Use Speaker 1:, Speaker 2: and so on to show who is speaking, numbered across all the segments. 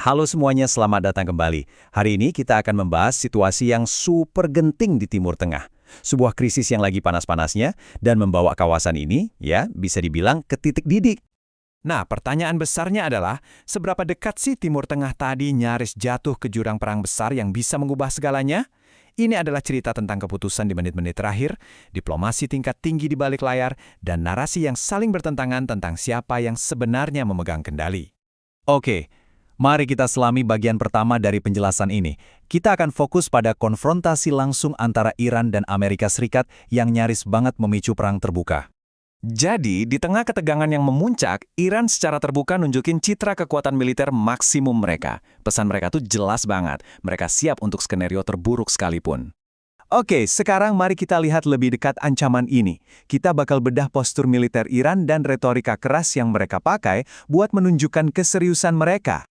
Speaker 1: Halo semuanya, selamat datang kembali. Hari ini kita akan membahas situasi yang super genting di Timur Tengah. Sebuah krisis yang lagi panas-panasnya dan membawa kawasan ini, ya, bisa dibilang ke titik didih.
Speaker 2: Nah, pertanyaan besarnya adalah, seberapa dekat sih Timur Tengah tadi nyaris jatuh ke jurang perang besar yang bisa mengubah segalanya? Ini adalah cerita tentang keputusan di menit-menit terakhir, diplomasi tingkat tinggi di balik layar, dan narasi yang saling bertentangan tentang siapa yang sebenarnya memegang kendali.
Speaker 1: Oke, mari kita selami bagian pertama dari penjelasan ini. Kita akan fokus pada konfrontasi langsung antara Iran dan Amerika Serikat yang nyaris banget memicu perang terbuka.
Speaker 2: Jadi, di tengah ketegangan yang memuncak, Iran secara terbuka nunjukin citra kekuatan militer maksimum mereka. Pesan mereka tuh jelas banget, mereka siap untuk skenario terburuk sekalipun.
Speaker 1: Oke, sekarang mari kita lihat lebih dekat ancaman ini. Kita bakal bedah postur militer Iran dan retorika keras yang mereka pakai buat menunjukkan keseriusan mereka.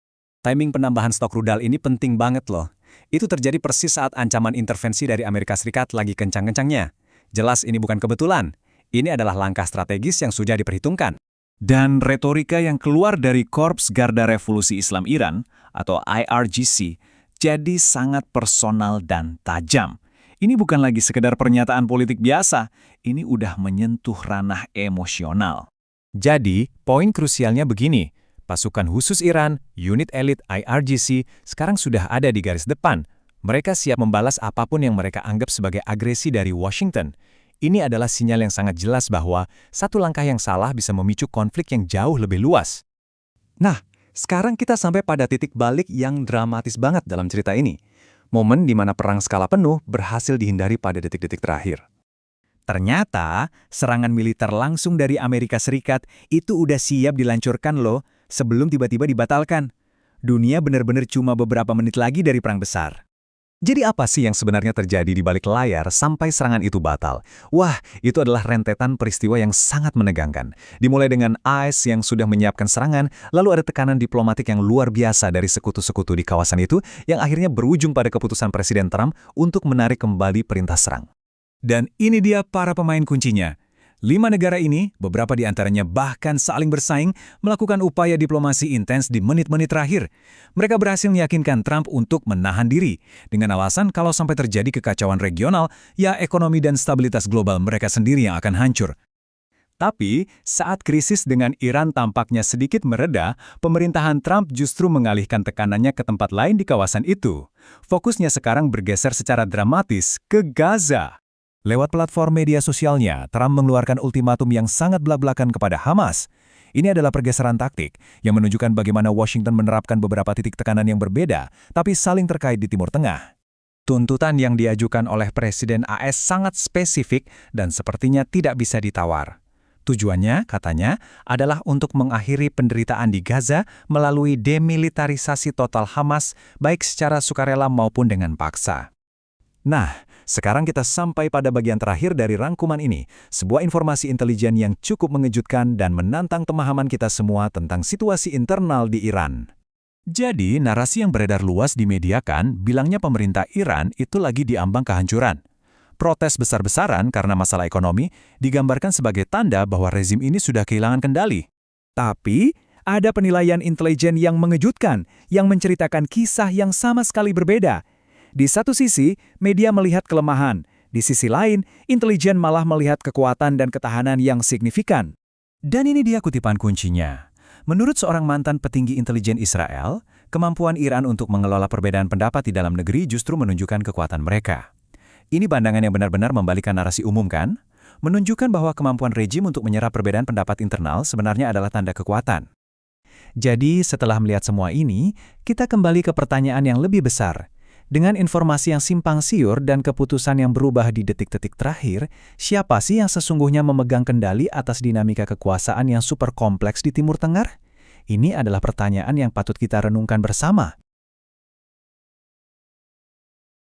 Speaker 1: Timing penambahan stok rudal ini penting banget loh. Itu terjadi persis saat ancaman intervensi dari Amerika Serikat lagi kencang-kencangnya. Jelas ini bukan kebetulan. Ini adalah langkah strategis yang sudah diperhitungkan. Dan retorika yang keluar dari Korps Garda Revolusi Islam Iran, atau IRGC, jadi sangat personal dan tajam. Ini bukan lagi sekedar pernyataan politik biasa, ini udah menyentuh ranah emosional. Jadi, poin krusialnya begini, pasukan khusus Iran, unit elit IRGC, sekarang sudah ada di garis depan. Mereka siap membalas apapun yang mereka anggap sebagai agresi dari Washington. Ini adalah sinyal yang sangat jelas bahwa satu langkah yang salah bisa memicu konflik yang jauh lebih luas. Nah, sekarang kita sampai pada titik balik yang dramatis banget dalam cerita ini. Momen di mana perang skala penuh berhasil dihindari pada detik-detik terakhir. Ternyata, serangan militer langsung dari Amerika Serikat itu udah siap dilancurkan loh sebelum tiba-tiba dibatalkan. Dunia benar-benar cuma beberapa menit lagi dari perang besar. Jadi apa sih yang sebenarnya terjadi di balik layar sampai serangan itu batal? Wah, itu adalah rentetan peristiwa yang sangat menegangkan. Dimulai dengan ICE yang sudah menyiapkan serangan, lalu ada tekanan diplomatik yang luar biasa dari sekutu-sekutu di kawasan itu yang akhirnya berujung pada keputusan Presiden Trump untuk menarik kembali perintah serang. Dan ini dia para pemain kuncinya. 5 negara ini, beberapa di antaranya bahkan saling bersaing, melakukan upaya diplomasi intens di menit-menit terakhir. Mereka berhasil meyakinkan Trump untuk menahan diri, dengan alasan kalau sampai terjadi kekacauan regional, ya ekonomi dan stabilitas global mereka sendiri yang akan hancur. Tapi, saat krisis dengan Iran tampaknya sedikit mereda, pemerintahan Trump justru mengalihkan tekanannya ke tempat lain di kawasan itu. Fokusnya sekarang bergeser secara dramatis ke Gaza. Lewat platform media sosialnya, Trump mengeluarkan ultimatum yang sangat belak-belakan kepada Hamas. Ini adalah pergeseran taktik yang menunjukkan bagaimana Washington menerapkan beberapa titik tekanan yang berbeda, tapi saling terkait di Timur Tengah. Tuntutan yang diajukan oleh Presiden AS sangat spesifik dan sepertinya tidak bisa ditawar. Tujuannya, katanya, adalah untuk mengakhiri penderitaan di Gaza melalui demilitarisasi total Hamas, baik secara sukarela maupun dengan paksa. Nah, sekarang kita sampai pada bagian terakhir dari rangkuman ini, sebuah informasi intelijen yang cukup mengejutkan dan menantang pemahaman kita semua tentang situasi internal di Iran. Jadi, narasi yang beredar luas di media kan, bilangnya pemerintah Iran itu lagi diambang kehancuran. Protes besar-besaran karena masalah ekonomi digambarkan sebagai tanda bahwa rezim ini sudah kehilangan kendali. Tapi, ada penilaian intelijen yang mengejutkan, yang menceritakan kisah yang sama sekali berbeda. Di satu sisi, media melihat kelemahan. Di sisi lain, intelijen malah melihat kekuatan dan ketahanan yang signifikan. Dan ini dia kutipan kuncinya. Menurut seorang mantan petinggi intelijen Israel, kemampuan Iran untuk mengelola perbedaan pendapat di dalam negeri justru menunjukkan kekuatan mereka. Ini pandangan yang benar-benar membalikan narasi umum kan? Menunjukkan bahwa kemampuan rejim untuk menyerap perbedaan pendapat internal sebenarnya adalah tanda kekuatan. Jadi, setelah melihat semua ini, kita kembali ke pertanyaan yang lebih besar. Dengan informasi yang simpang siur dan keputusan yang berubah di detik-detik terakhir, siapa sih yang sesungguhnya memegang kendali atas dinamika kekuasaan yang super kompleks di Timur Tengah? Ini adalah pertanyaan yang patut kita renungkan bersama.